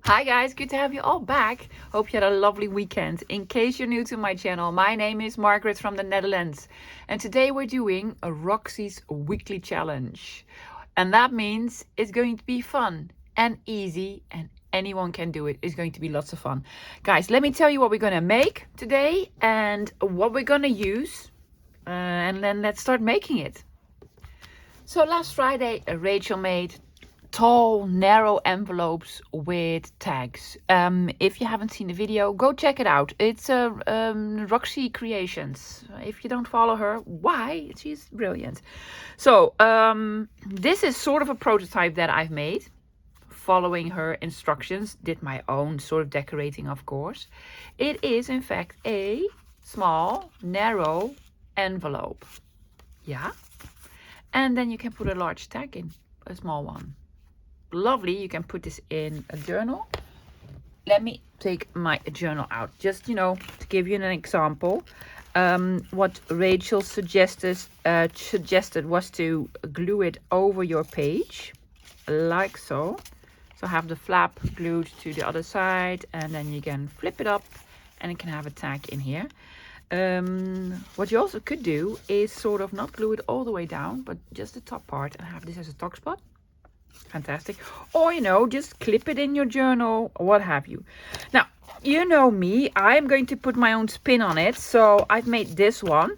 Hi guys, good to have you all back. Hope you had a lovely weekend. In case you're new to my channel, my name is Margaret from the Netherlands. And today we're doing a Roxy's weekly challenge. And that means it's going to be fun and easy and anyone can do it. It's going to be lots of fun. Guys, let me tell you what we're going to make today and what we're going to use. And then let's start making it. So last Friday, Rachel made tall, narrow envelopes with tags. If you haven't seen the video, go check it out. It's Roxy Creations. If you don't follow her, why? She's brilliant. So this is sort of a prototype that I've made, following her instructions. Did my own sort of decorating, of course. It is in fact a small, narrow envelope. Yeah. And then you can put a large tag in, a small one. Lovely. You can put this in a journal. Let me take my journal out, just to give you an example. What Rachel suggested was to glue it over your page, like so. So have the flap glued to the other side, and then you can flip it up and it can have a tag in here. What you also could do is sort of not glue it all the way down, but just the top part, and have this as a top spot. Fantastic. Or just clip it in your journal, what have you. Now, you know me, I'm going to put my own spin on it. So I've made this one.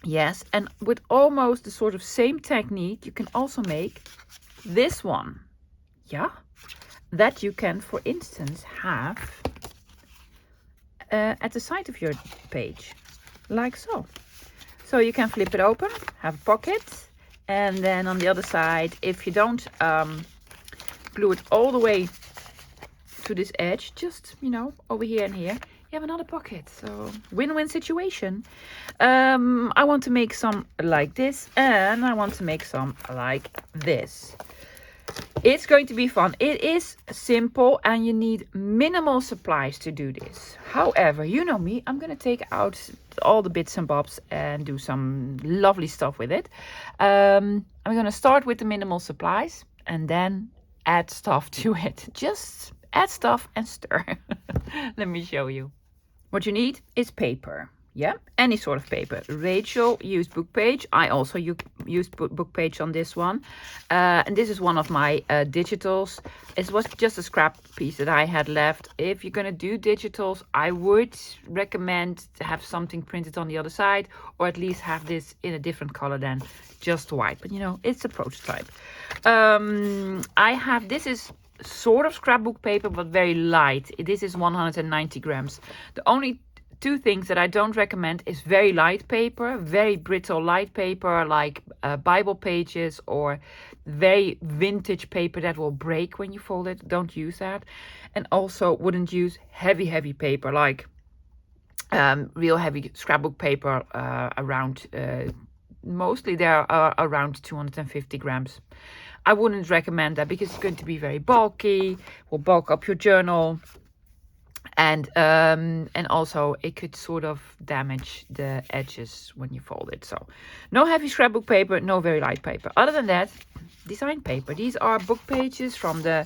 Yes, and with almost the sort of same technique, you can also make this one. Yeah, that you can, for instance, have at the side of your page, like so. So you can flip it open, have a pocket. And then on the other side, if you don't glue it all the way to this edge, just, over here and here, you have another pocket. So win-win situation. I want to make some like this, and I want to make some like this. It's going to be fun. It is simple and you need minimal supplies to do this. However, you know me, I'm going to take out all the bits and bobs and do some lovely stuff with it. I'm going to start with the minimal supplies and then add stuff to it. Just add stuff and stir. Let me show you. What you need is paper. Yeah, any sort of paper. Rachel used book page. I also used book page on this one. And this is one of my digitals. It was just a scrap piece that I had left. If you're going to do digitals, I would recommend to have something printed on the other side, or at least have this in a different color than just white. But it's a prototype. This is sort of scrapbook paper, but very light. This is 190 grams. The only two things that I don't recommend is very light paper, very brittle light paper, like Bible pages or very vintage paper that will break when you fold it. Don't use that. And also wouldn't use heavy paper, like real heavy scrapbook paper around, mostly they're around 250 grams. I wouldn't recommend that because it's going to be very bulky, will bulk up your journal. And also it could sort of damage the edges when you fold it. So no heavy scrapbook paper, no very light paper. Other than that, design paper. These are book pages from the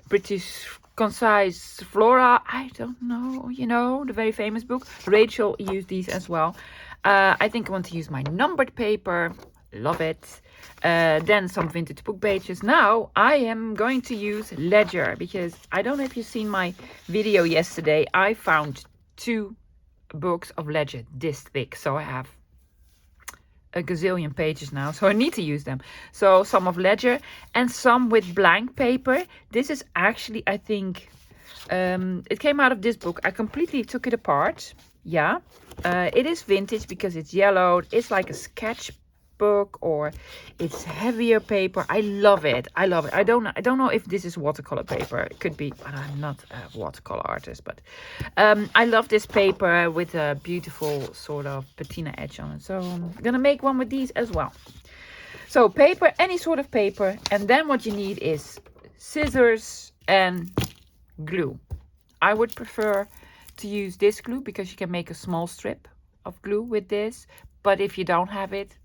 British Concise Flora. I don't know, the very famous book. Rachel used these as well. I think I want to use my numbered paper. Love it. Then some vintage book pages. Now I am going to use ledger, because I don't know if you've seen my video yesterday. I found 2 books of ledger this thick, so I have a gazillion pages now, so I need to use them. So some of ledger and some with blank paper. This is actually, I think, it came out of this book. I completely took it apart. Yeah, it is vintage because it's yellowed. It's like a sketch book, or it's heavier paper. I love it. I don't know if this is watercolor paper. It could be, but I'm not a watercolor artist. But I love this paper with a beautiful sort of patina edge on it. So I'm gonna make one with these as well. So paper, any sort of paper, and then what you need is scissors and glue. I would prefer to use this glue because you can make a small strip of glue with this. But if you don't have it,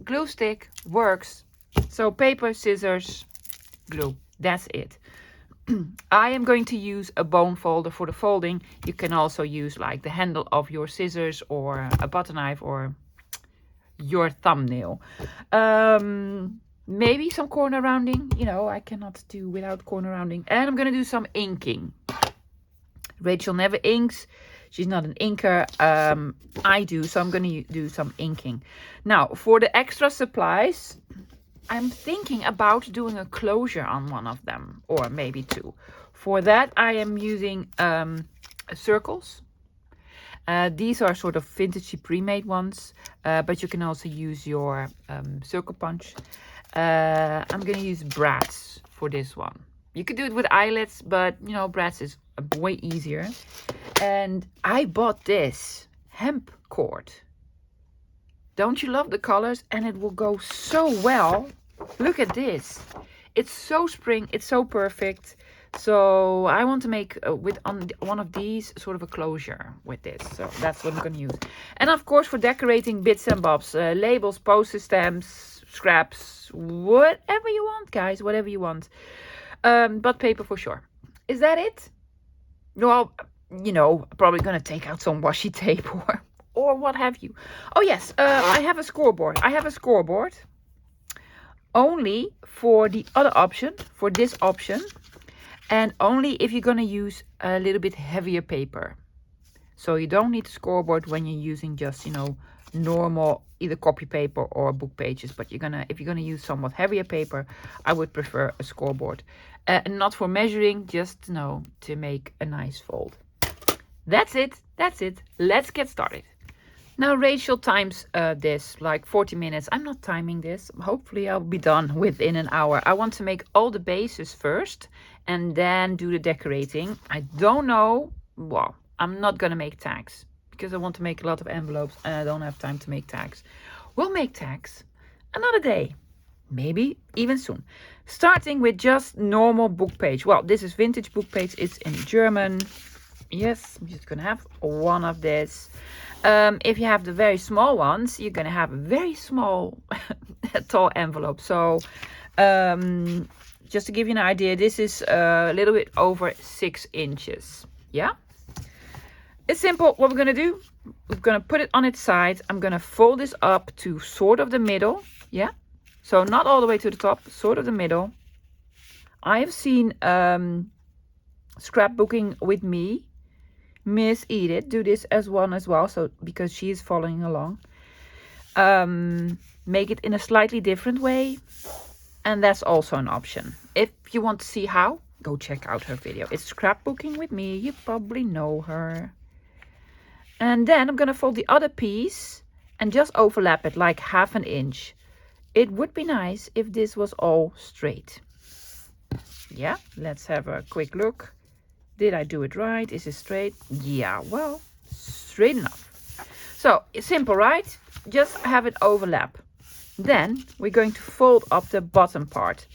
glue stick works. So paper, scissors, glue. That's it. I am going to use a bone folder for the folding. You can also use like the handle of your scissors or a butter knife or your thumbnail. Maybe some corner rounding. You know, I cannot do without corner rounding. And I'm going to do some inking. Rachel never inks. She's not an inker. I do, so I'm going to do some inking. Now, for the extra supplies, I'm thinking about doing a closure on one of them, or maybe two. For that, I am using circles. These are sort of vintagey pre-made ones, but you can also use your circle punch. I'm going to use brats for this one. You could do it with eyelets, but you know, brats is way easier. And I bought this hemp cord. Don't you love the colors? And it will go so well. Look at this. It's so spring. It's so perfect. So I want to make with on one of these sort of a closure with this. So that's what I'm going to use. And of course for decorating bits and bobs, labels, postage stamps, scraps, whatever you want, guys, whatever you want. But paper for sure. Is that it? Well, you know, probably going to take out some washi tape or what have you. Oh yes, I have a scoreboard. I have a scoreboard only for the other option, for this option. And only if you're going to use a little bit heavier paper. So you don't need a scoreboard when you're using just, you know, normal either copy paper or book pages. But if you're gonna use somewhat heavier paper, I would prefer a scoreboard. And not for measuring, just to make a nice fold. That's it. That's it. Let's get started. Now Rachel times this like 40 minutes. I'm not timing this. Hopefully I'll be done within an hour. I want to make all the bases first and then do the decorating. I don't know. Well, I'm not going to make tags because I want to make a lot of envelopes and I don't have time to make tags. We'll make tags another day. Maybe even soon. Starting with just normal book page. Well, this is vintage book page. It's in German. Yes, I'm just going to have one of this. If you have the very small ones, you're going to have a very small, tall envelope. So, just to give you an idea, this is a little bit over 6 inches. Yeah? It's simple. What we're going to do, we're going to put it on its side. I'm going to fold this up to sort of the middle. Yeah? So, not all the way to the top, sort of the middle. I have seen scrapbooking with me. Miss Edith do this as well, so because she is following along. Make it in a slightly different way, and that's also an option. If you want to see how, go check out her video. It's scrapbooking with me. You probably know her. And then I'm gonna fold the other piece and just overlap it like 1/2 inch. It would be nice if this was all straight. Yeah, let's have a quick look. Did I do it right? Is it straight? Yeah, well, straight enough. So, it's simple, right? Just have it overlap. Then, we're going to fold up the bottom part.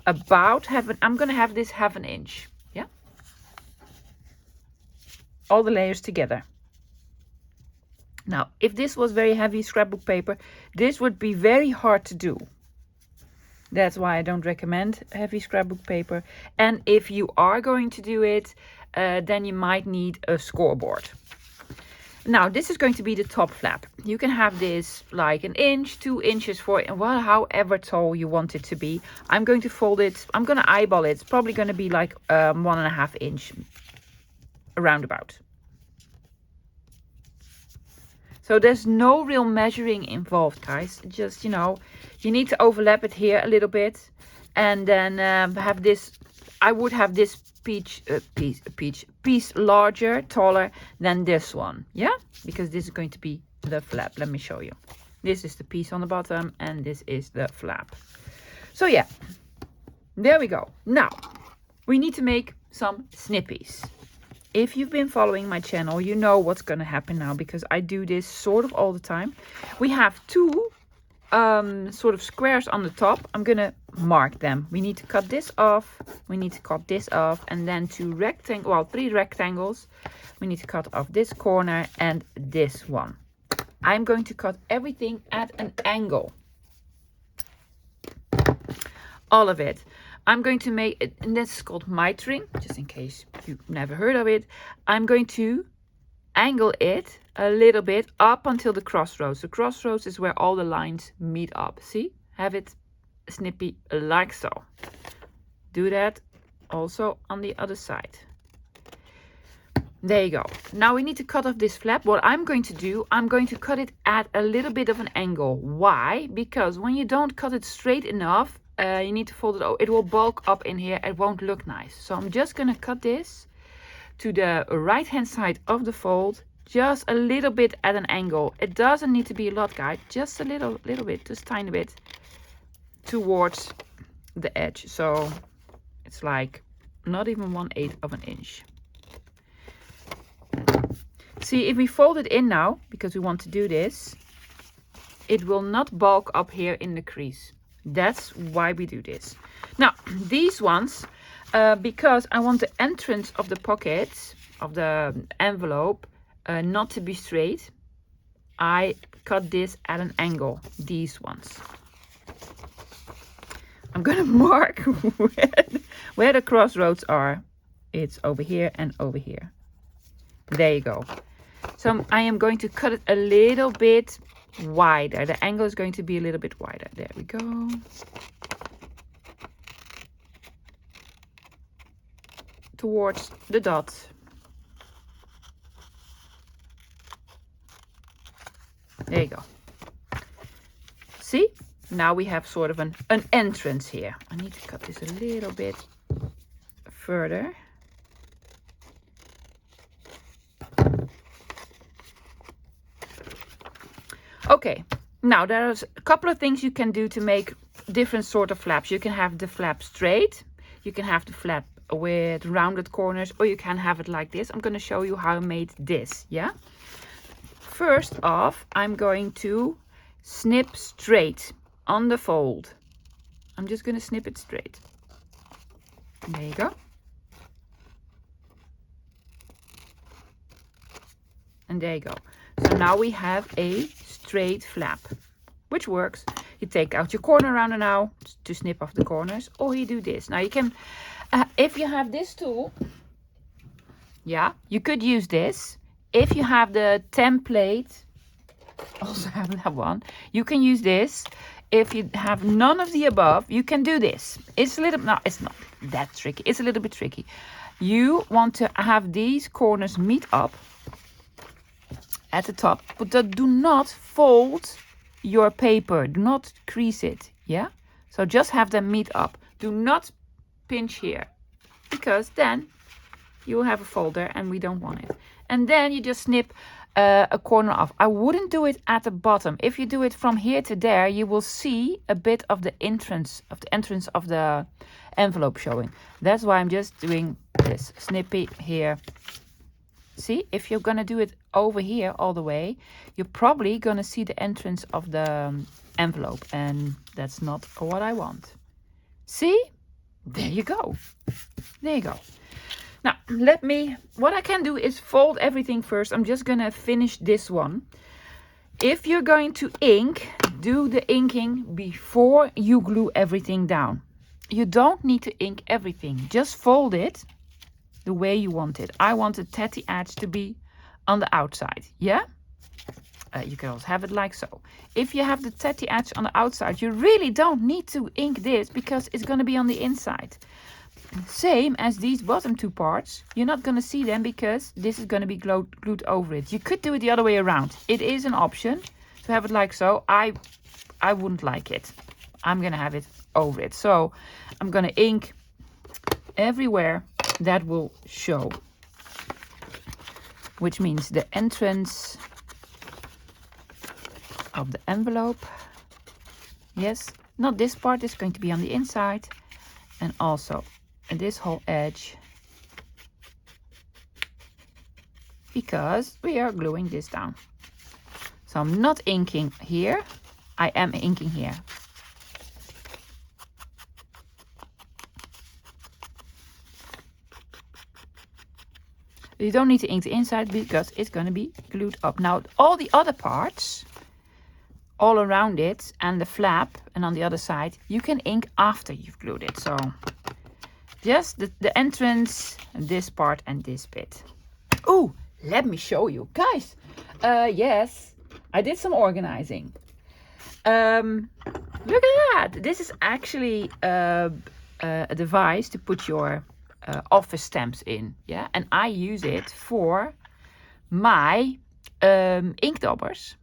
I'm going to have this 1/2 inch. Yeah? All the layers together. Now, if this was very heavy scrapbook paper, this would be very hard to do. That's why I don't recommend heavy scrapbook paper. And if you are going to do it, then you might need a scoreboard. Now, this is going to be the top flap. You can have this like 1 inch, 2 inches, however tall you want it to be. I'm going to fold it. I'm going to eyeball it. It's probably going to be like 1.5 inch, around about. So there's no real measuring involved, guys. Just, you need to overlap it here a little bit. And then have this, I would have this piece larger, taller than this one. Yeah? Because this is going to be the flap. Let me show you. This is the piece on the bottom and this is the flap. So yeah, there we go. Now, we need to make some snippies. If you've been following my channel, you know what's going to happen now because I do this sort of all the time. We have 2 sort of squares on the top. I'm going to mark them. We need to cut this off. We need to cut this off. And then 3 rectangles. We need to cut off this corner and this one. I'm going to cut everything at an angle. All of it. I'm going to make it, and this is called mitering, just in case you've never heard of it. I'm going to angle it a little bit up until the crossroads. The crossroads is where all the lines meet up. See? Have it snippy like so. Do that also on the other side. There you go. Now we need to cut off this flap. What I'm going to do, I'm going to cut it at a little bit of an angle. Why? Because when you don't cut it straight enough, you need to fold it over. It will bulk up in here. It won't look nice. So I'm just going to cut this to the right hand side of the fold, just a little bit at an angle. It doesn't need to be a lot, guys. Just a little bit, just tiny bit towards the edge. So it's like not even 1/8 of an inch. See, if we fold it in now, because we want to do this, it will not bulk up here in the crease. That's why we do this. Now, these ones, because I want the entrance of the pockets of the envelope not to be straight, I cut this at an angle, these ones. I'm gonna mark where the crossroads are. It's over here and over here. There you go. So I am going to cut it a little bit wider. The angle is going to be a little bit wider. There we go. Towards the dot. There you go. See? Now we have sort of an entrance here. I need to cut this a little bit further. Okay, now there's a couple of things you can do to make different sort of flaps. You can have the flap straight, you can have the flap with rounded corners, or you can have it like this. I'm going to show you how I made this, yeah? First off, I'm going to snip straight on the fold. I'm just going to snip it straight. There you go. And there you go. So now we have a straight flap, which works. You take out your corner rounder now to snip off the corners, or you do this. Now you can, if you have this tool, yeah, you could use this. If you have the template, also have that one, you can use this. If you have none of the above, you can do this. It's a little, no, it's not that tricky. It's a little bit tricky. You want to have these corners meet up at the top, but do not fold your paper. Do not crease it, yeah? So just have them meet up. Do not pinch here, because then you will have a folder and we don't want it. And then you just snip a corner off. I wouldn't do it at the bottom. If you do it from here to there, you will see a bit of the entrance of the envelope showing. That's why I'm just doing this snippy here. See, if you're gonna do it over here all the way, you're probably gonna see the entrance of the envelope, and that's not what I want. See? There you go. There you go. Now, what I can do is fold everything first. I'm just gonna finish this one. If you're going to ink, do the inking before you glue everything down. You don't need to ink everything. Just fold it the way you want it. I want the tatty edge to be on the outside, yeah? You can also have it like so. If you have the tatty edge on the outside, you really don't need to ink this because it's going to be on the inside. Same as these bottom two parts. You're not going to see them because this is going to be glued over it. You could do it the other way around. It is an option to have it like so. I wouldn't like it. I'm going to have it over it. So I'm going to ink everywhere that will show, which means the entrance of the envelope. Yes, not this part is going to be on the inside, and also this whole edge, because we are gluing this down. So I'm not inking here, I am inking here. You don't need to ink the inside because it's going to be glued up. Now all the other parts, all around it, and the flap, and on the other side, you can ink after you've glued it. So Just the entrance, this part and this bit. Oh, let me show you. Guys, yes, I did some organizing. Look at that. This is actually a device to put your office stamps in. Yeah, and I use it for my ink daubers.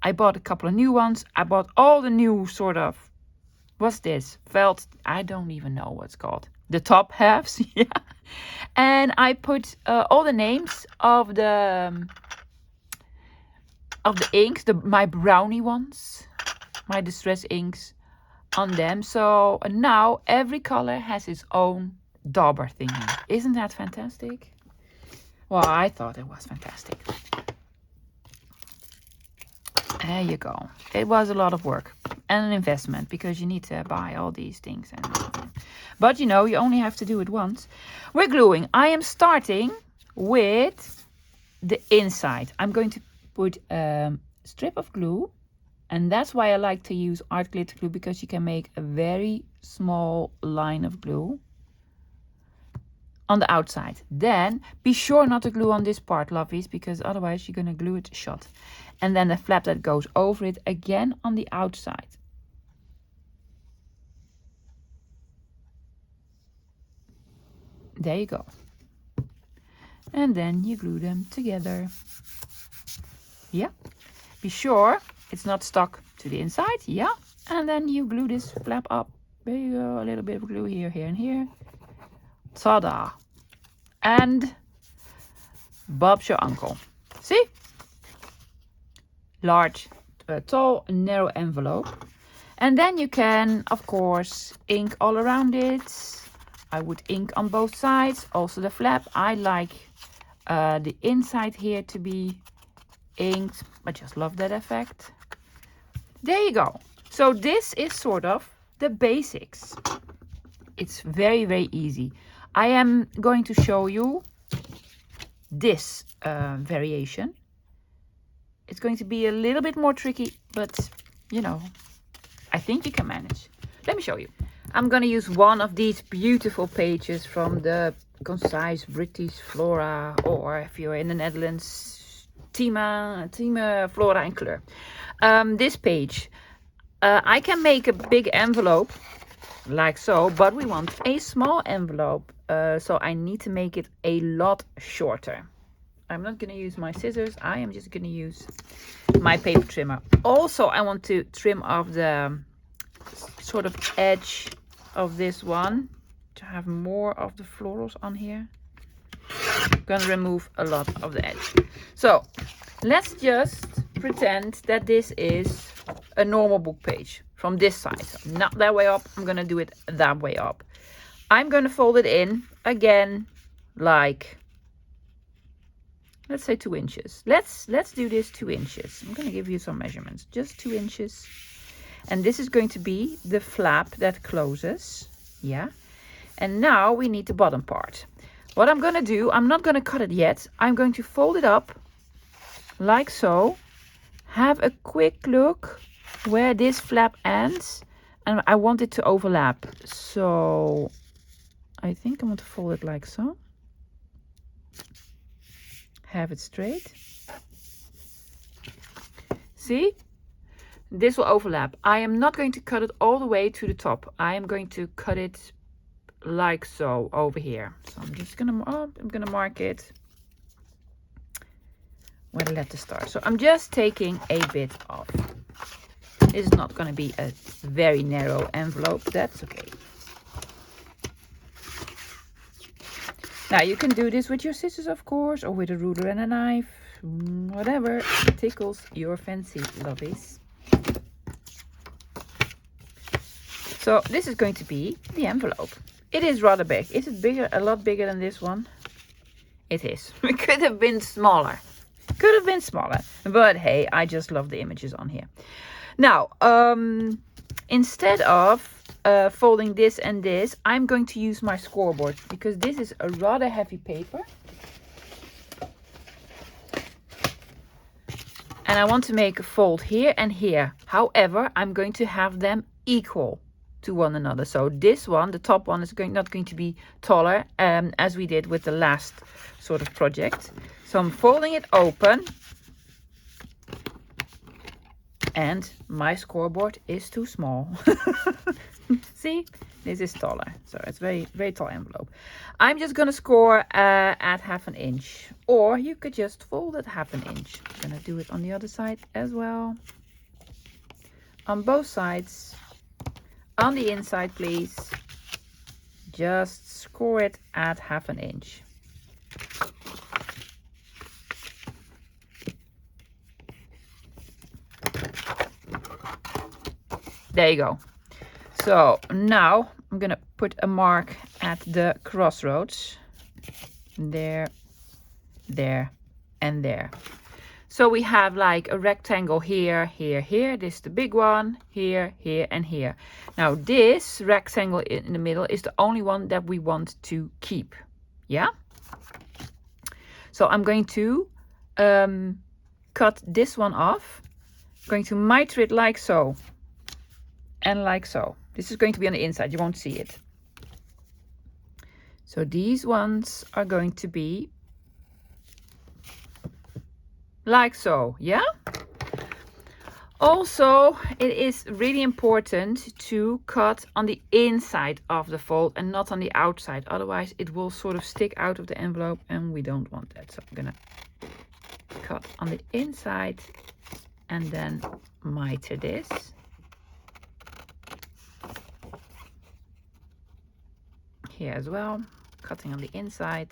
I bought a couple of new ones. I bought all the new sort of, what's this? Felt, I don't even know what's called. The top halves, yeah. And I put all the names of the inks, my brownie ones, my distress inks on them. So now every color has its own dauber thingy. Isn't that fantastic? Well, I thought it was fantastic. There you go. It was a lot of work and an investment because you need to buy all these things. But you know, you only have to do it once. We're gluing. I am starting with the inside. I'm going to put a strip of glue, and that's why I like to use art glitter glue, because you can make a very small line of glue on the outside. Then be sure not to glue on this part, lovies, because otherwise you're going to glue it shut. And then the flap that goes over it again on the outside. There you go. And then you glue them together. Yeah. Be sure it's not stuck to the inside. Yeah. And then you glue this flap up. There you go. A little bit of glue here, here, and here. Ta-da. And Bob's your uncle. See? Large, tall, narrow envelope. And then you can, of course, ink all around it. I would ink on both sides. Also the flap. I like the inside here to be inked. I just love that effect. There you go. So this is sort of the basics. It's very, very easy. I am going to show you this variation. It's going to be a little bit more tricky, but you know, I think you can manage. Let me show you. I'm going to use one of these beautiful pages from the Concise British Flora, or if you're in the Netherlands, Thema Flora en Kleur. This page. I can make a big envelope like so, but we want a small envelope, so I need to make it a lot shorter. I'm not going to use my scissors. I am just going to use my paper trimmer. Also, I want to trim off the sort of edge of this one to have more of the florals on here. I'm going to remove a lot of the edge. So let's just pretend that this is a normal book page from this side. So not that way up. I'm going to do it that way up. I'm going to fold it in again, like, let's say 2 inches. Let's do this 2 inches. I'm going to give you some measurements. Just 2 inches. And this is going to be the flap that closes. Yeah. And now we need the bottom part. What I'm going to do, I'm not going to cut it yet. I'm going to fold it up like so. Have a quick look where this flap ends. And I want it to overlap. So I think I want to fold it like so. Have it straight. See? This will overlap. I am not going to cut it all the way to the top. I am going to cut it like so over here. So I'm just gonna mark it where the letters start. So I'm just taking a bit off. This is not going to be a very narrow envelope. That's okay. Now you can do this with your scissors, of course, or with a ruler and a knife, whatever tickles your fancy, lovies. So this is going to be the envelope. It is rather big. Is it bigger? A lot bigger than this one? It is. It could have been smaller. Could have been smaller. But hey, I just love the images on here. Now, instead of folding this and this, I'm going to use my scoreboard because this is a rather heavy paper. And I want to make a fold here and here. However, I'm going to have them equal to one another. So this one, the top one, is not going to be taller as we did with the last sort of project. So I'm folding it open. And my scoreboard is too small. See, this is taller. So it's very, very tall envelope. I'm just going to score at 1/2 inch. Or you could just fold it 1/2 inch. I'm going to do it on the other side as well. On both sides. On the inside, please. Just score it at 1/2 inch. There you go. So now I'm gonna put a mark at the crossroads. There, there, and there. So we have like a rectangle here, here, here. This is the big one. Here, here, and here. Now this rectangle in the middle is the only one that we want to keep. Yeah? So I'm going to cut this one off. I'm going to miter it like so. And like so. This is going to be on the inside. You won't see it. So these ones are going to be like so. Yeah? Also, it is really important to cut on the inside of the fold and not on the outside. Otherwise, it will sort of stick out of the envelope and we don't want that. So I'm going to cut on the inside and then miter this. Here as well, cutting on the inside.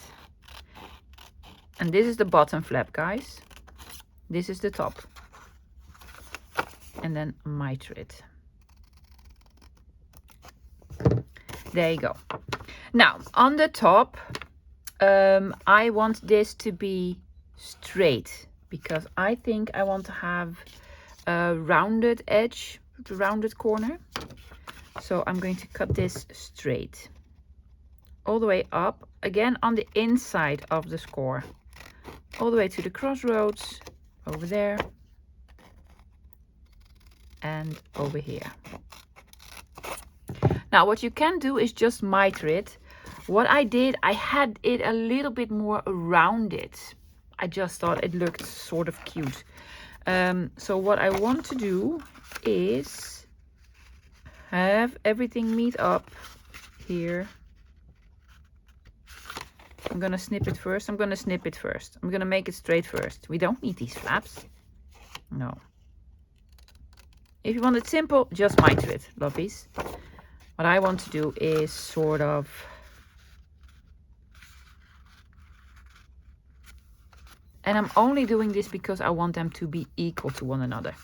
And this is the bottom flap, guys. This is the top. And then miter it. There you go. Now, on the top, I want this to be straight. Because I think I want to have a rounded edge, a rounded corner. So I'm going to cut this straight. All the way up, again on the inside of the score. All the way to the crossroads, over there. And over here. Now what you can do is just miter it. What I did, I had it a little bit more rounded. I just thought it looked sort of cute. So what I want to do is have everything meet up here. I'm gonna snip it first. I'm gonna snip it first. I'm gonna make it straight first. We don't need these flaps. No. If you want it simple, just miter it, lovies. What I want to do is sort of and I'm only doing this because I want them to be equal to one another.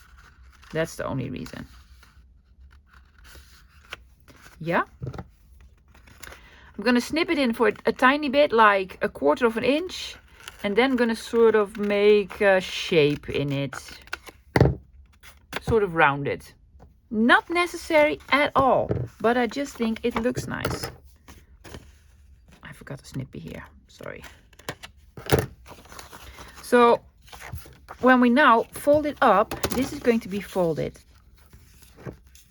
That's the only reason. Yeah. I'm going to snip it in for a tiny bit, like 1/4 inch. And then I'm going to sort of make a shape in it. Sort of rounded. Not necessary at all. But I just think it looks nice. I forgot a snippy here. Sorry. So when we now fold it up, this is going to be folded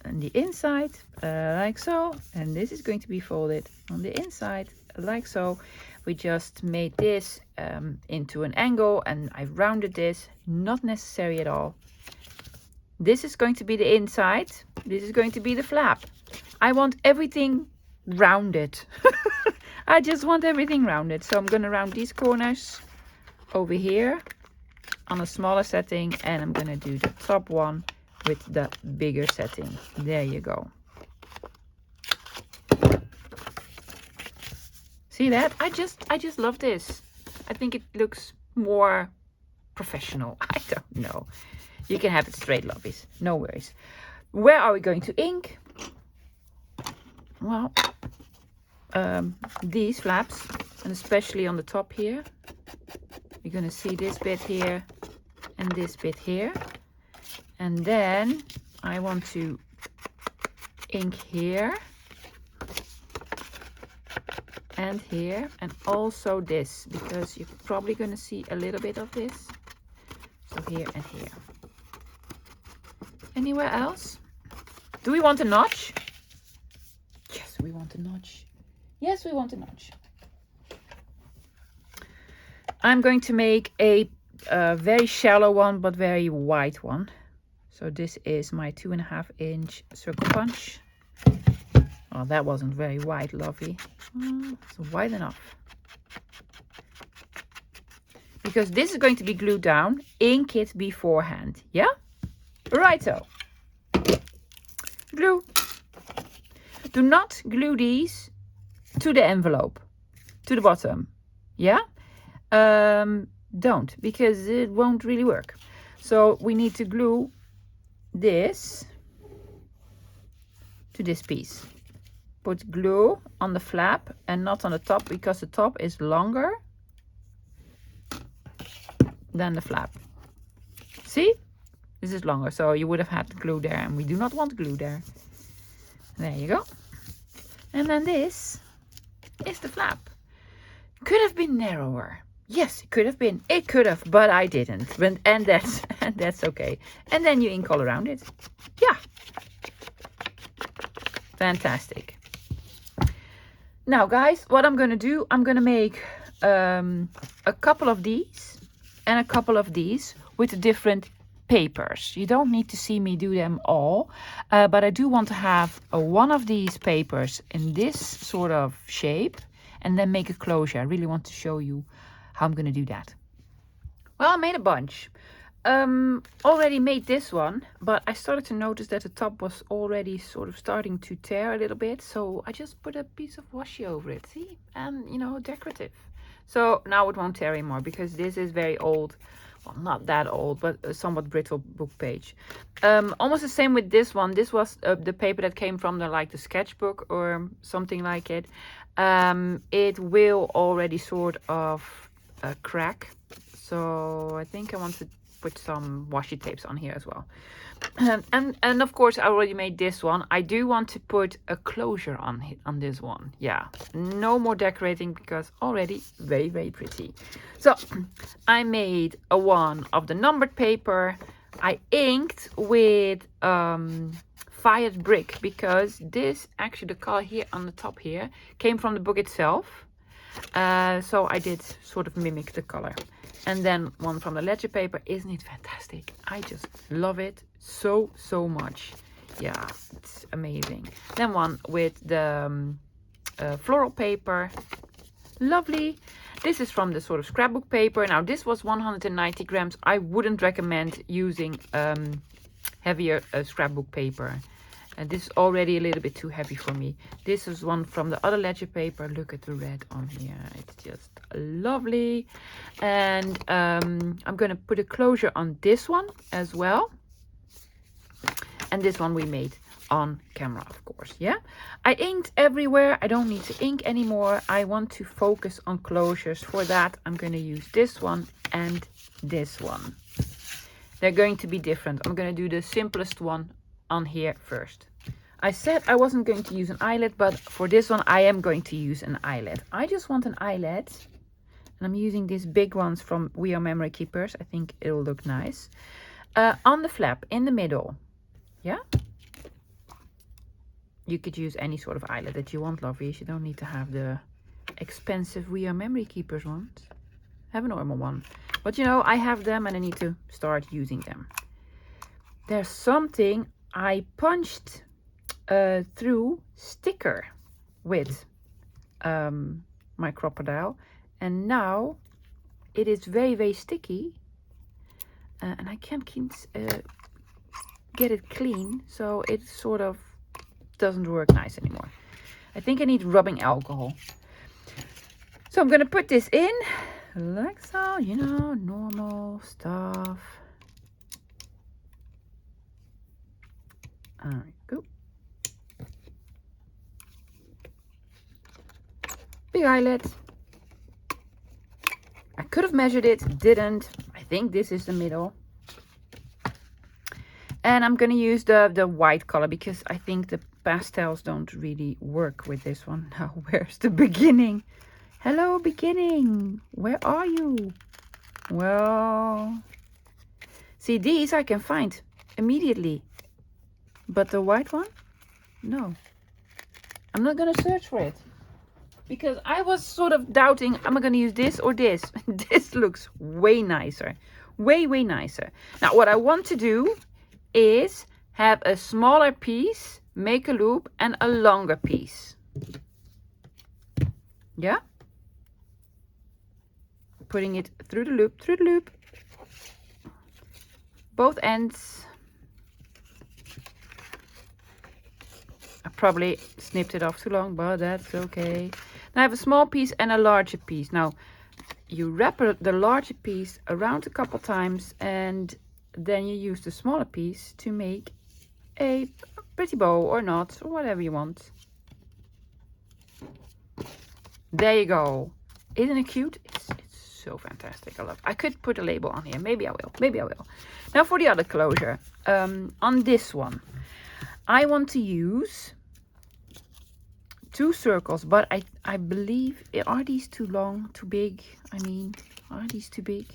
on the inside like so, and this is going to be folded on the inside like so. We just made this into an angle and I rounded this, not necessary at all. This is going to be the inside, this is going to be the flap. I want everything rounded. I just want everything rounded, so I'm going to round these corners over here on a smaller setting, and I'm going to do the top one with the bigger setting. There you go. See that? I just love this. I think it looks more professional. I don't know. You can have it straight, lovies. No worries. Where are we going to ink? Well, these flaps, and especially on the top here. You're going to see this bit here and this bit here. And then I want to ink here and here, and also this, because you're probably going to see a little bit of this. So here and here. Anywhere else? Do we want a notch? we want a notch. Yes, we want a notch. I'm going to make a very shallow one, but very wide one. So this is my 2.5 inch circle punch. Oh, that wasn't very wide, lovey. It's wide enough. Because this is going to be glued down, ink it beforehand. Yeah? Righto. Glue. Do not glue these to the envelope, to the bottom. Yeah? Don't, because it won't really work. So we need to glue this to this piece. Put glue on the flap and not on the top, because the top is longer than the flap. See? This is longer, so you would have had glue there, and we do not want glue there. There you go. And then this is the flap. Could have been narrower. Yes, it could have been. It could have, but I didn't. And that's okay. And then you ink all around it. Yeah. Fantastic. Now, guys, what I'm going to do, I'm going to make a couple of these and a couple of these with different papers. You don't need to see me do them all, but I do want to have one of these papers in this sort of shape and then make a closure. I really want to show you how I'm going to do that. Well, I made a bunch. Already made this one, but I started to notice that the top was already sort of starting to tear a little bit, so I just put a piece of washi over it, see? And, you know, decorative. So now it won't tear anymore, because this is very old. Well, not that old, but a somewhat brittle book page. Almost the same with this one. This was the paper that came from the sketchbook or something like it. It will already sort of crack. So I think I want to put some washi tapes on here as well. And of course I already made this one. I do want to put a closure on this one. Yeah, no more decorating, because already very, very pretty. So I made a one of the numbered paper. I inked with fired brick, because this actually, the color here on the top here came from the book itself. So I did sort of mimic the color. And then one from the ledger paper. Isn't it fantastic? I just love it so much. Yeah, it's amazing. Then one with the floral paper. Lovely. This is from the sort of scrapbook paper. Now this was 190 grams. I wouldn't recommend using heavier scrapbook paper. And this is already a little bit too heavy for me. This is one from the other ledger paper. Look at the red on here. It's just lovely. And I'm going to put a closure on this one as well. And this one we made on camera, of course. Yeah, I inked everywhere. I don't need to ink anymore. I want to focus on closures. For that, I'm going to use this one and this one. They're going to be different. I'm going to do the simplest one on here first. I said I wasn't going to use an eyelet, but for this one I am going to use an eyelet. I just want an eyelet, and I'm using these big ones from We Are Memory Keepers. I think it will look nice. On the flap in the middle. Yeah, you could use any sort of eyelet that you want, lovies. You don't need to have the expensive We Are Memory Keepers ones. Have a normal one, but you know, I have them and I need to start using them. There's something I punched through sticker with my crocodile, and now it is very, very sticky, and I can't get it clean, so it sort of doesn't work nice anymore. I think I need rubbing alcohol. So I'm gonna put this in like so, you know, normal stuff. All right, go. Big eyelet. I could have measured it, didn't. I think this is the middle. And I'm going to use the white color, because I think the pastels don't really work with this one. Now, where's the beginning? Hello, beginning. Where are you? Well, see, these I can find immediately. But the white one? No. I'm not going to search for it. Because I was sort of doubting, am I going to use this or this? This looks way nicer. Way, way nicer. Now, what I want to do is have a smaller piece, make a loop, and a longer piece. Yeah? Putting it through the loop. Both ends. I probably snipped it off too long, but that's okay. Now I have a small piece and a larger piece. Now you wrap the larger piece around a couple times and then you use the smaller piece to make a pretty bow or not, or whatever you want. There you go. Isn't it cute? It's so fantastic. I love it. I could put a label on here. Maybe I will. Now for the other closure. On this one, I want to use 2 circles, but I believe, are these too long, too big? I mean, are these too big?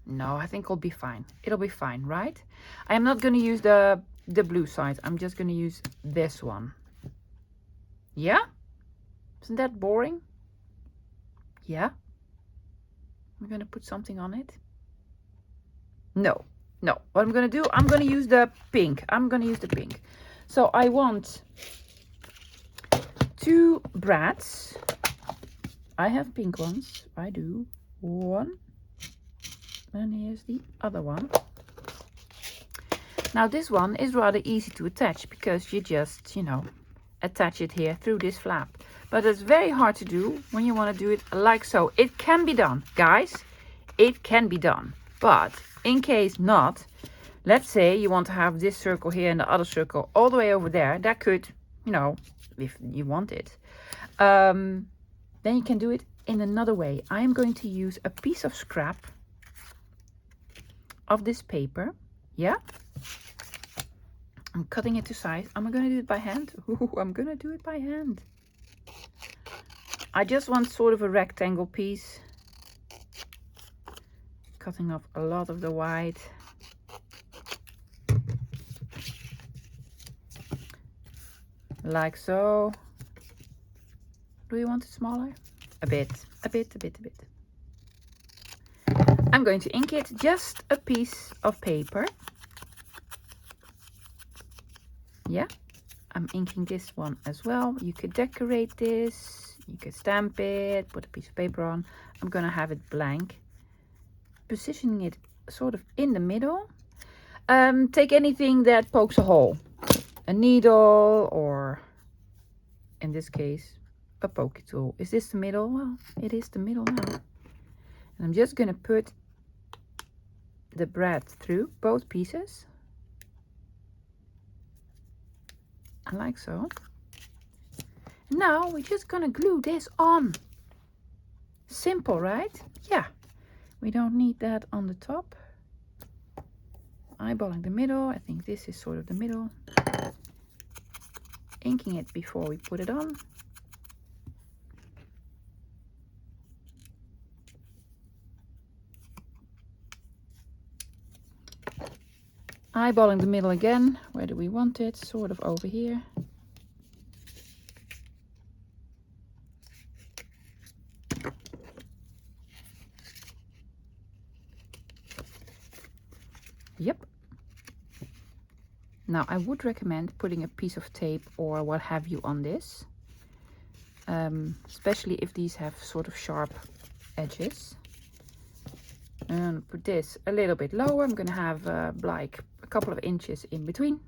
No, I think it'll be fine. It'll be fine, right? I am not going to use the blue side. I'm just going to use this one. Yeah? Isn't that boring? Yeah? I'm going to put something on it. No. What I'm going to do, I'm going to use the pink. So I want 2 brads. I have pink ones. I do. 1. And here's the other one. Now this one is rather easy to attach because you just, you know, attach it here through this flap. But it's very hard to do when you want to do it like so. It can be done, guys. It can be done. But in case not, let's say you want to have this circle here and the other circle all the way over there. That could, you know, if you want it. Then you can do it in another way. I am going to use a piece of scrap of this paper. Yeah. I'm cutting it to size. Am I going to do it by hand? Ooh, I'm going to do it by hand. I just want sort of a rectangle piece. Cutting off a lot of the white. Like so. Do you want it smaller? A bit. I'm going to ink it, just a piece of paper. Yeah, I'm inking this one as well. You could decorate this, you could stamp it, put a piece of paper on. I'm gonna have it blank. Positioning it sort of in the middle. Take anything that pokes a hole. A needle, or in this case, a poke tool. Is this the middle? Well, it is the middle now. And I'm just gonna put the brad through both pieces. Like so. Now we're just gonna glue this on. Simple, right? Yeah. We don't need that on the top. Eyeballing the middle. I think this is sort of the middle. Inking it before we put it on. Eyeballing the middle again. Where do we want it? Sort of over here. Yep. Now I would recommend putting a piece of tape or what have you on this. Especially if these have sort of sharp edges. And put this a little bit lower. I'm going to have like a couple of inches in between.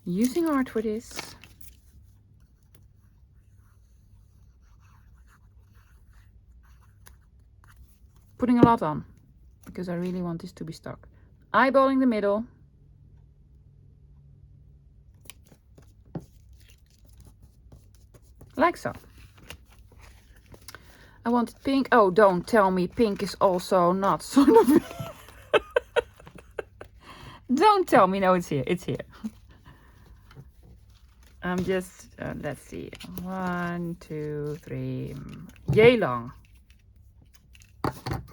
Using art for this. Putting a lot on because I really want this to be stuck. Eyeballing the middle. Like so. I wanted pink. Oh, don't tell me pink is also not sort of... Don't tell me. No, it's here. It's here. I'm just... let's see. 1, 2, 3. Yay long.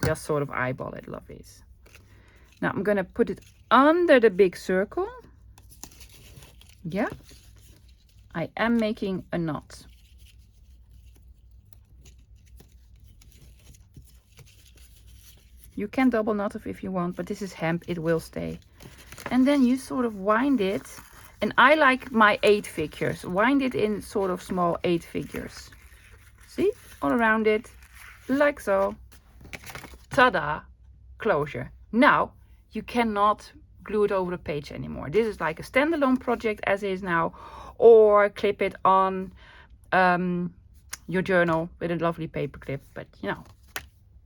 Just sort of eyeball it, lovies. Now I'm going to put it under the big circle. Yeah, I am making a knot. You can double knot it if you want, but this is hemp, it will stay. And then you sort of wind it, and I like my 8 figures. Wind it in sort of small 8 figures. See, all around it, like so. Ta-da, closure. Now, you cannot glue it over the page anymore. This is like a standalone project as is now, or clip it on your journal with a lovely paper clip, but you know.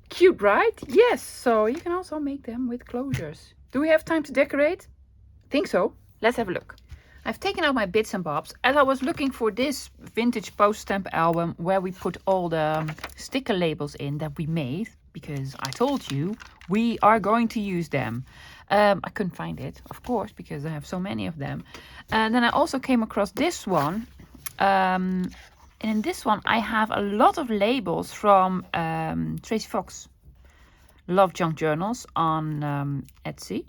Cute, right? Yes, so you can also make them with closures. Do we have time to decorate? Think so. Let's have a look. I've taken out my bits and bobs as I was looking for this vintage post stamp album where we put all the sticker labels in that we made, because I told you we are going to use them. I couldn't find it, of course, because I have so many of them. And then I also came across this one. And in this one I have a lot of labels from Tracy Fox Love Junk Journals on Etsy.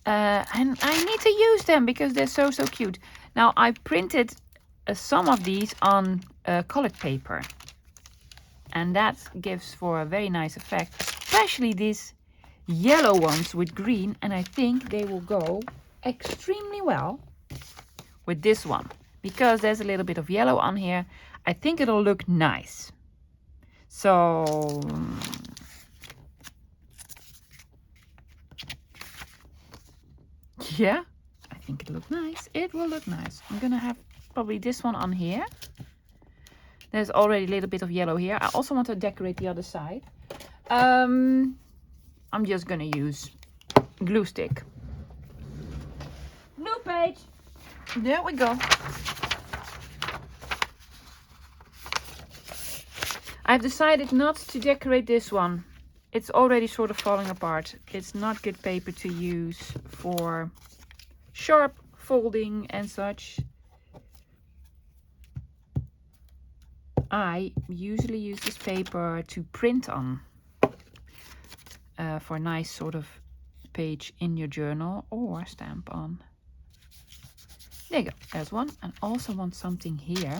And I need to use them because they're so cute. Now I printed some of these on colored paper, and that gives for a very nice effect, especially these yellow ones with green, and I think they will go extremely well with this one because there's a little bit of yellow on here. I think it'll look nice. So yeah, I think it'll look nice. It will look nice. I'm gonna have probably this one on here. There's already a little bit of yellow here. I also want to decorate the other side. I'm just gonna use glue stick. Glue page. There we go. I've decided not to decorate this one. It's already sort of falling apart. It's not good paper to use for sharp folding and such. I usually use this paper to print on for a nice sort of page in your journal or stamp on. There you go, there's one. And also want something here.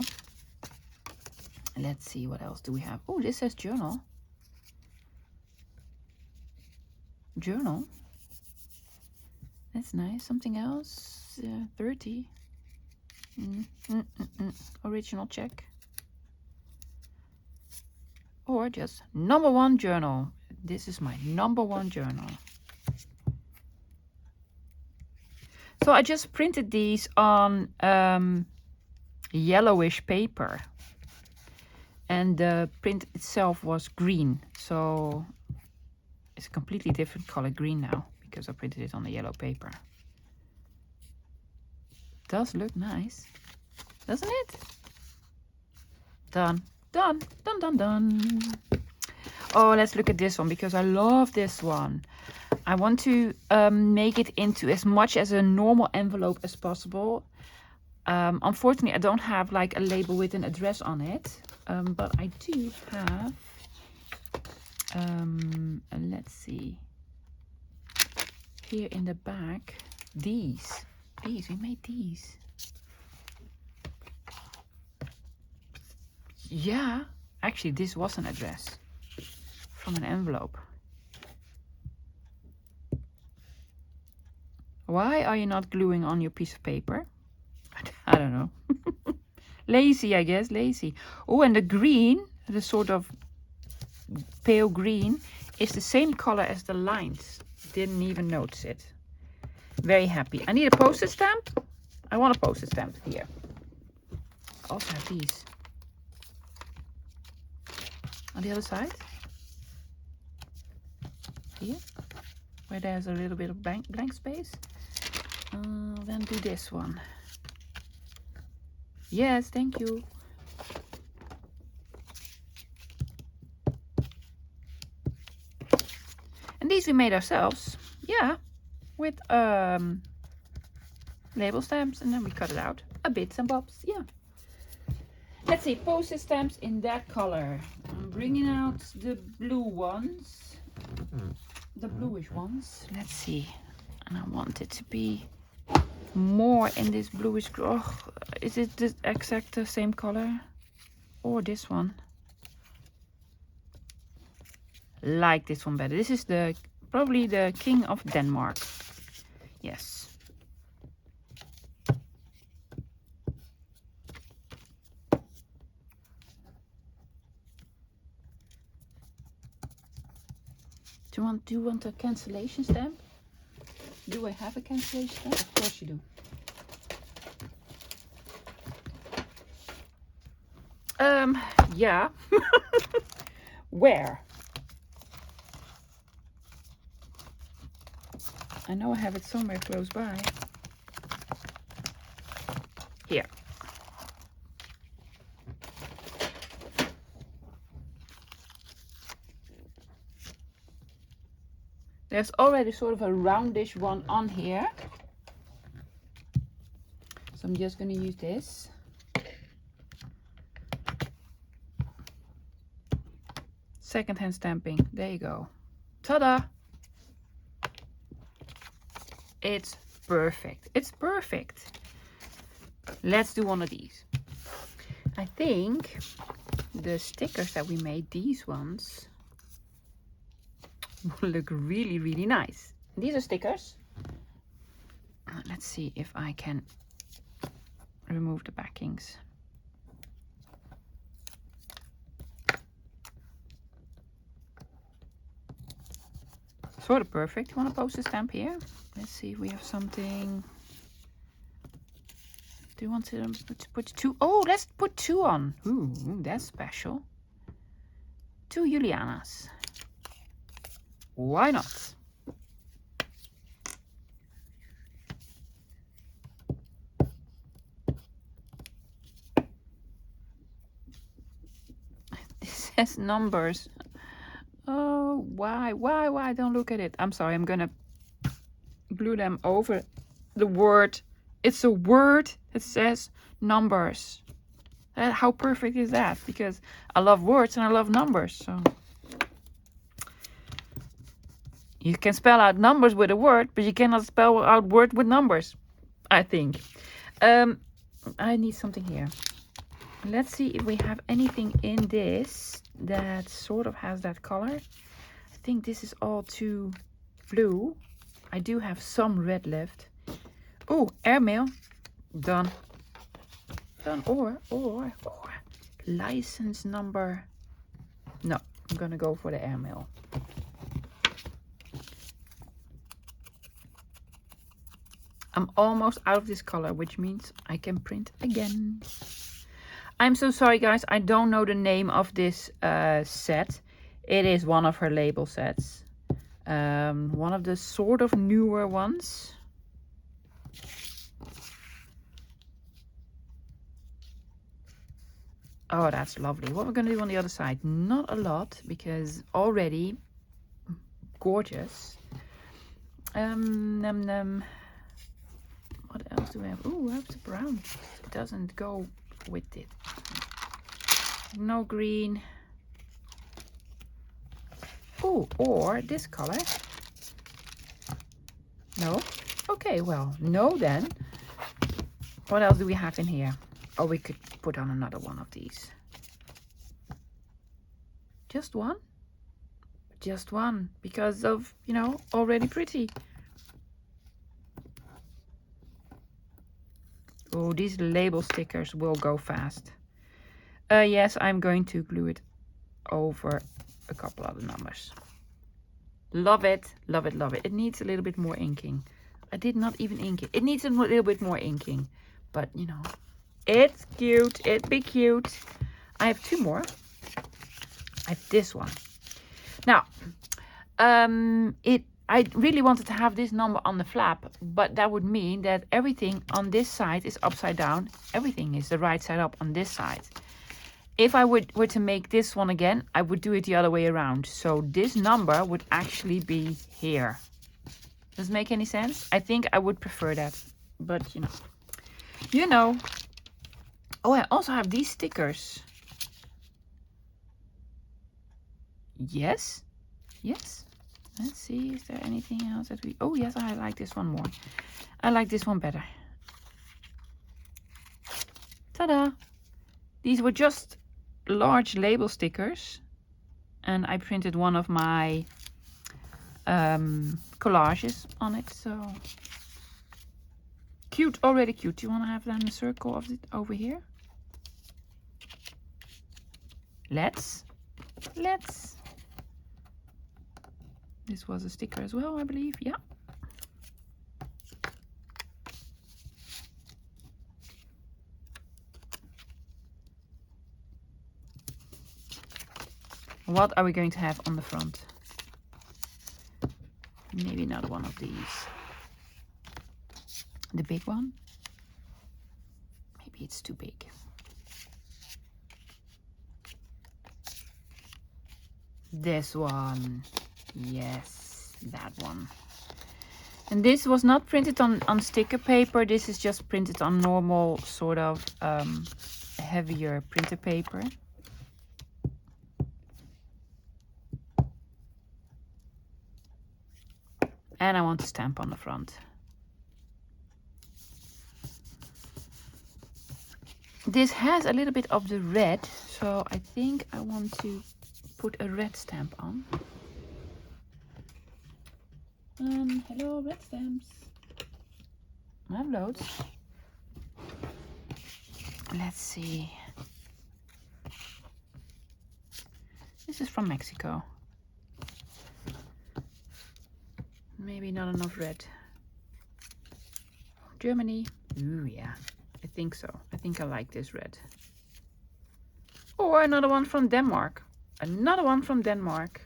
Let's see, what else do we have? Oh, this says journal. Journal. That's nice. Something else. 30. Original check. Or just #1 journal. This is my #1 journal. So I just printed these on yellowish paper. And the print itself was green. So it's a completely different color green now because I printed it on the yellow paper. Does look nice, doesn't it? Done, done, done, done, done. Oh, let's look at this one because I love this one. I want to make it into as much as a normal envelope as possible. Unfortunately, I don't have like a label with an address on it, but I do have, let's see, here in the back, these, we made these. Yeah, actually this was an address from an envelope. Why are you not gluing on your piece of paper? I don't know. Lazy, I guess, lazy. Oh, and the green, the sort of pale green, is the same color as the lines. Didn't even notice it. Very happy. I need a postage stamp. I want a postage stamp here. I also have these. On the other side. Here. Where there's a little bit of blank space. Then do this one. Yes, thank you. And these we made ourselves. Yeah. With label stamps, and then we cut it out. A bits and bobs. Yeah. Let's see, postage stamps in that color. I'm bringing out the blue ones. The bluish ones. Let's see. And I want it to be more in this bluish. Oh, is it the exact same color? Or this one? Like this one better. This is the probably the King of Denmark. Yes. Do you want a cancellation stamp? Do I have a cancellation stamp? Of course you do. Yeah. Where? I know I have it somewhere close by. Here. There's already sort of a roundish one on here. So I'm just going to use this. Secondhand stamping. There you go. Ta-da! It's perfect. It's perfect. Let's do one of these. I think the stickers that we made, these ones, will look really, really nice. These are stickers. Let's see if I can remove the backings. Sort of perfect. You want to post a stamp here? Let's see if we have something. Do you want to put two? Oh, let's put two on. Ooh, that's special. 2 Julianas. Why not? This says numbers. Oh, why? Don't look at it. I'm sorry. I'm gonna glue them over the word. It's a word that says numbers. How perfect is that? Because I love words and I love numbers. So you can spell out numbers with a word, but you cannot spell out word with numbers, I think. I need something here. Let's see if we have anything in this that sort of has that color. I think this is all too blue. I do have some red left. Oh, airmail. Done. Done. Or license number. No, I'm gonna go for the airmail. I'm almost out of this color, which means I can print again. I'm so sorry, guys. I don't know the name of this set. It is one of her label sets. One of the sort of newer ones. Oh, that's lovely. What we're going to do on the other side? Not a lot, because already gorgeous. What else do we have? Oh, I have the brown. It doesn't go with it. No green. Oh, or this color. No? Okay, well, no then. What else do we have in here? Oh, we could put on another one of these. Just one? Just one, because of, you know, already pretty. Oh, these label stickers will go fast. Yes, I'm going to glue it over a couple other numbers. Love it, love it, love it. It needs a little bit more inking. I did not even ink it. It needs a little bit more inking. But, you know, it's cute. It'd be cute. I have two more. I have this one. Now, I really wanted to have this number on the flap, but that would mean that everything on this side is upside down. Everything is the right side up on this side. If I were to make this one again, I would do it the other way around. So this number would actually be here. Does it make any sense? I think I would prefer that, but you know. Oh, I also have these stickers. Yes. Let's see, is there anything else that we... Oh, yes, I like this one more. I like this one better. Ta-da! These were just large label stickers, and I printed one of my collages on it. So cute, already cute. Do you want to have then a circle of it over here? Let's. This was a sticker as well, I believe. Yeah. What are we going to have on the front? Maybe another one of these. The big one? Maybe it's too big. This one. Yes, that one. And this was not printed on sticker paper. This is just printed on normal sort of heavier printer paper. And I want a stamp on the front. This has a little bit of the red, so I think I want to put a red stamp on. Hello, red stamps. I have loads. Let's see. This is from Mexico. Maybe not enough red. Germany. Ooh, yeah. I think so. I think I like this red. Or another one from Denmark. Another one from Denmark.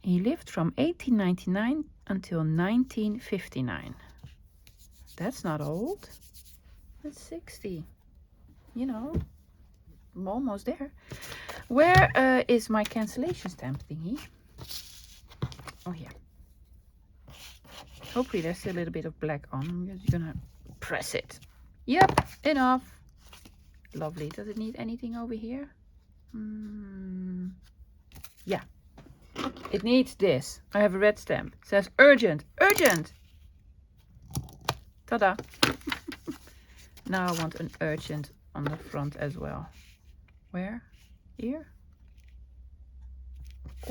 He lived from 1899 until 1959. That's not old. That's 60. You know, I'm almost there. Where is my cancellation stamp thingy? Oh, here. Hopefully there's still a little bit of black on. I'm just gonna press it. Yep, enough. Lovely. Does it need anything over here? Yeah. It needs this. I have a red stamp. It says urgent. Urgent! Ta-da! Now I want an urgent on the front as well. Where? Here?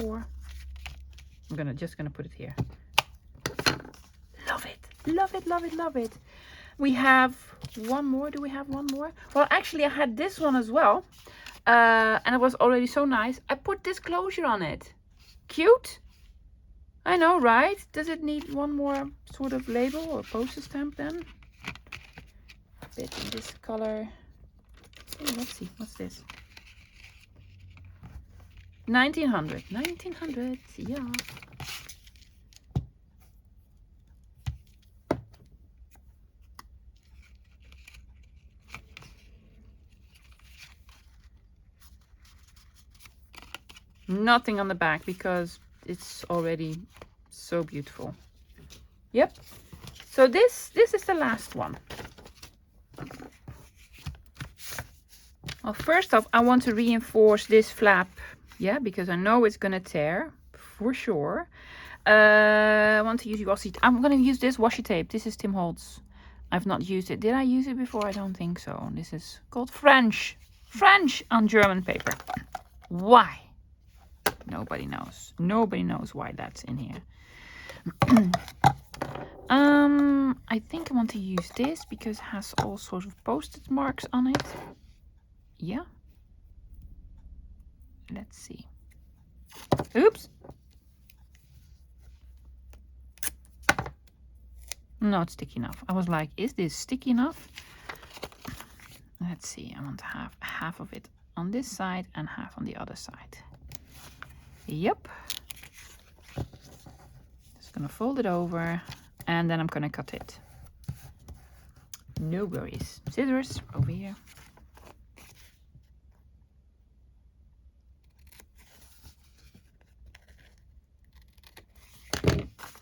Or I'm just gonna put it here. Love it. Love it, love it, love it. We have one more. Do we have one more? Well, actually I had this one as well. And it was already so nice. I put this closure on it. Cute? I know, right? Does it need one more sort of label or poster stamp then? A bit in this color. Oh, let's see, what's this? 1900. 1900, yeah. Nothing on the back because it's already so beautiful. Yep. So this is the last one. Well, first off, I want to reinforce this flap. Yeah, because I know it's gonna tear for sure. I want to use washi. I'm gonna use this washi tape. This is Tim Holtz. I've not used it. Did I use it before? I don't think so. This is called French on German paper. Why? Nobody knows. Nobody knows why that's in here. I think I want to use this because it has all sorts of postage marks on it. Yeah. Let's see. Oops. Not sticky enough. I was like, is this sticky enough? Let's see. I want to have half of it on this side and half on the other side. Yep. Just gonna fold it over and then I'm gonna cut it. No worries. Scissors over here.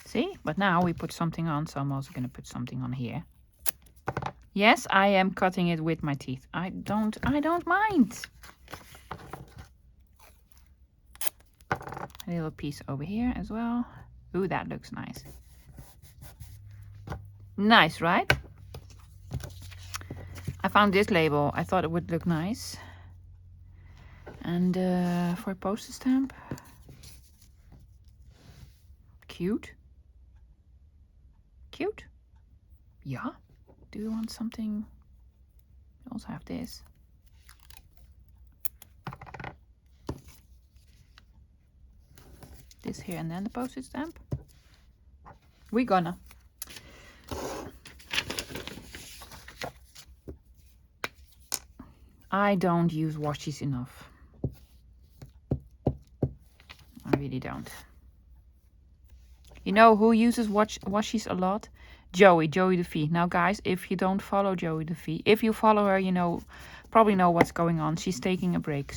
See, but now we put something on, so I'm also gonna put something on here. Yes, I am cutting it with my teeth. I don't mind. A little piece over here as well. Ooh, that looks nice. Nice, right? I found this label. I thought it would look nice. And for a postage stamp. Cute. Cute. Yeah. Do you want something? You also have this. This here and then the postage stamp. We're gonna. I don't use washies enough. I really don't. You know who uses washies a lot? Joey the Fee. Now guys, if you don't follow Joey the Fee, if you follow her, you know, probably know what's going on. She's taking a break.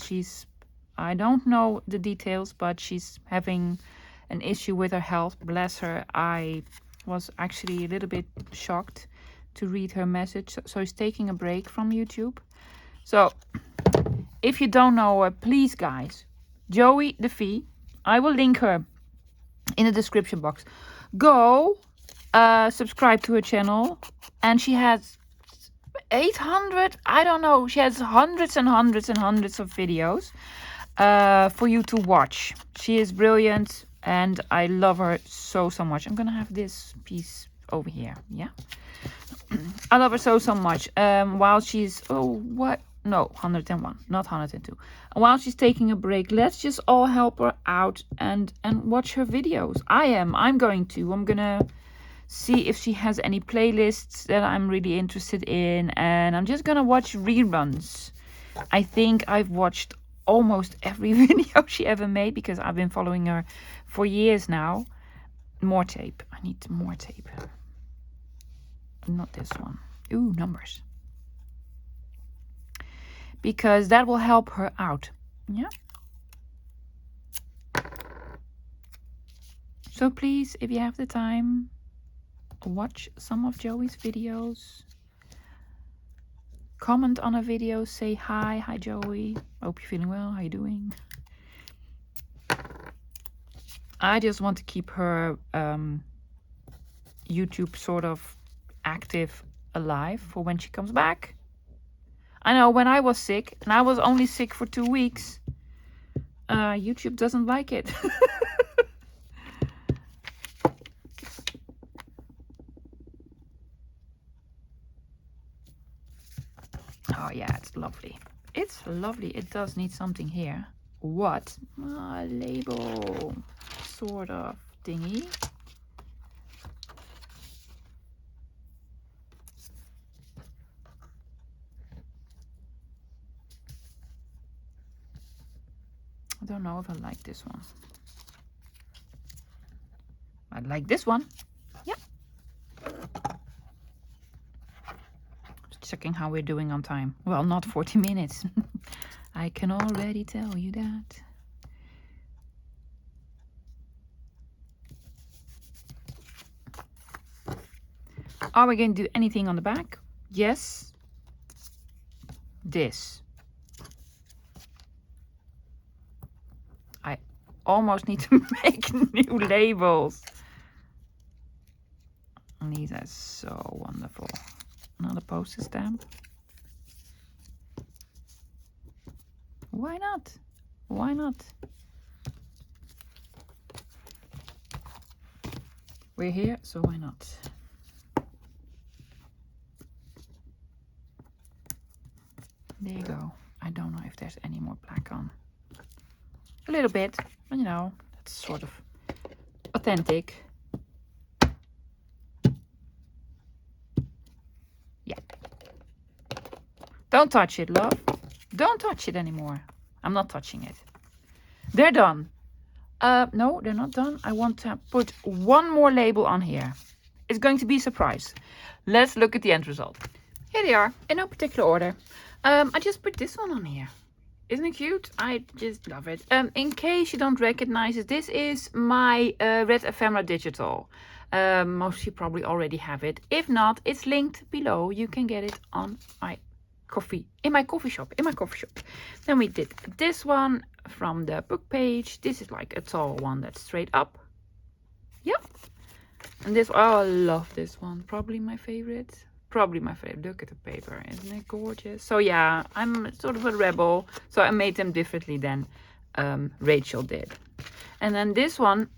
I don't know the details, but she's having an issue with her health. Bless her. I was actually a little bit shocked to read her message. So she's taking a break from YouTube. So if you don't know her, please guys, Joey the Fee, I will link her in the description box. Go subscribe to her channel, and she has 800, I don't know, she has hundreds and hundreds and hundreds of videos for you to watch. She is brilliant and I love her so much. I'm gonna have this piece over here. Yeah, I love her so much. While she's 101, not 102. And while she's taking a break, let's just all help her out and watch her videos. I'm gonna see if she has any playlists that I'm really interested in, and I'm just gonna watch reruns. I think I've watched almost every video she ever made because I've been following her for years now. More tape. I need more tape. Not this one. Ooh, numbers. Because that will help her out. Yeah. So please, if you have the time, watch some of Joey's videos. Comment on a video. Say hi Joey. Hope you're feeling well. How you doing? I just want to keep her YouTube sort of active, alive for when she comes back. I know when I was sick, and I was only sick for 2 weeks, YouTube doesn't like it. Oh yeah, it's lovely. It's lovely. It does need something here. What? A label sort of thingy. I don't know if I like this one. I like this one. Yep. Just checking how we're doing on time. Well, not 40 minutes. I can already tell you that. Are we going to do anything on the back? Yes. This. I almost need to make new labels. And these are so wonderful. Another postage stamp. Why not? Why not? We're here, so why not? There you go. I don't know if there's any more black on. A little bit, but you know, that's sort of authentic. Yeah. Don't touch it, love. Don't touch it anymore. I'm not touching it. They're done. No, they're not done. I want to put one more label on here. It's going to be a surprise. Let's look at the end result. Here they are, in no particular order. I just put this one on here. Isn't it cute? I just love it. In case you don't recognize it, this is my Red Ephemera Digital. Most of you probably already have it. If not, it's linked below. You can get it on my coffee shop. Then we did this one from the book page. This is like a tall one that's straight up. Yep. And this, oh, I love this one. Probably my favorite. Look at the paper. Isn't it gorgeous? So yeah, I'm sort of a rebel. So I made them differently than Rachel did. And then this one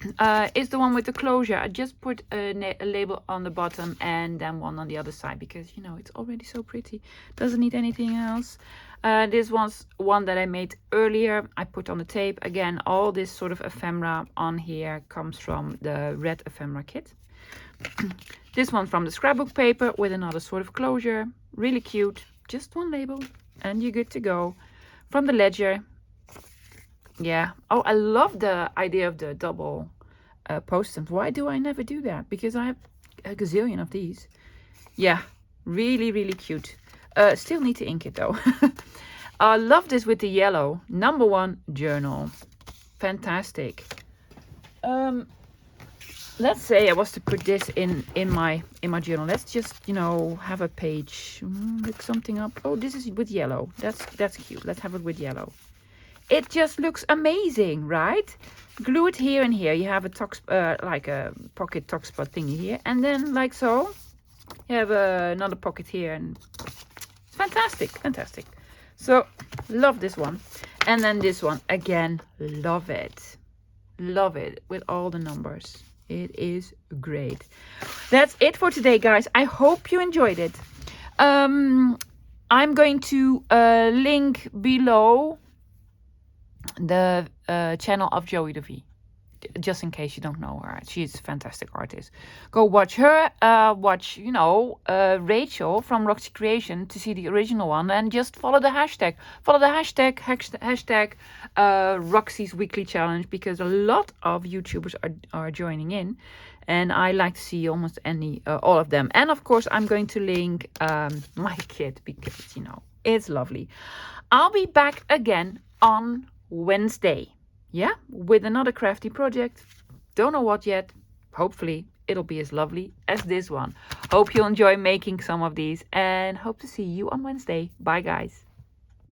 is the one with the closure. I just put a label on the bottom and then one on the other side because, you know, it's already so pretty. Doesn't need anything else. This one's one that I made earlier. I put on the tape. Again, all this sort of ephemera on here comes from the red ephemera kit. This one from the scrapbook paper with another sort of closure. Really cute. Just one label and you're good to go. From the ledger. Yeah. Oh, I love the idea of the double post-its. Why do I never do that? Because I have a gazillion of these. Yeah. Really, really cute. Still need to ink it though. I love this with the yellow. Number 1 journal. Fantastic. Let's say I was to put this in my journal. Let's just, you know, have a page. Look something up. Oh, this is with yellow. That's cute. Let's have it with yellow. It just looks amazing, right? Glue it here and here. You have a like a pocket tuck spot thingy here, and then like so, you have another pocket here, and it's fantastic, fantastic. So love this one, and then this one again. Love it with all the numbers. It is great. That's it for today, guys. I hope you enjoyed it. I'm going to link below the channel of Joey de V, just in case you don't know her. She's a fantastic artist. Go watch her. Watch, you know, Rachel from Roxy Creation to see the original one, and just follow the hashtag. Follow the hashtag Roxy's Weekly Challenge, because a lot of YouTubers are joining in, and I like to see almost all of them. And of course, I'm going to link my kit because, you know, it's lovely. I'll be back again on Wednesday, yeah, with another crafty project. Don't know what yet. Hopefully it'll be as lovely as this one. Hope you'll enjoy making some of these, and hope to see you on Wednesday. Bye, guys.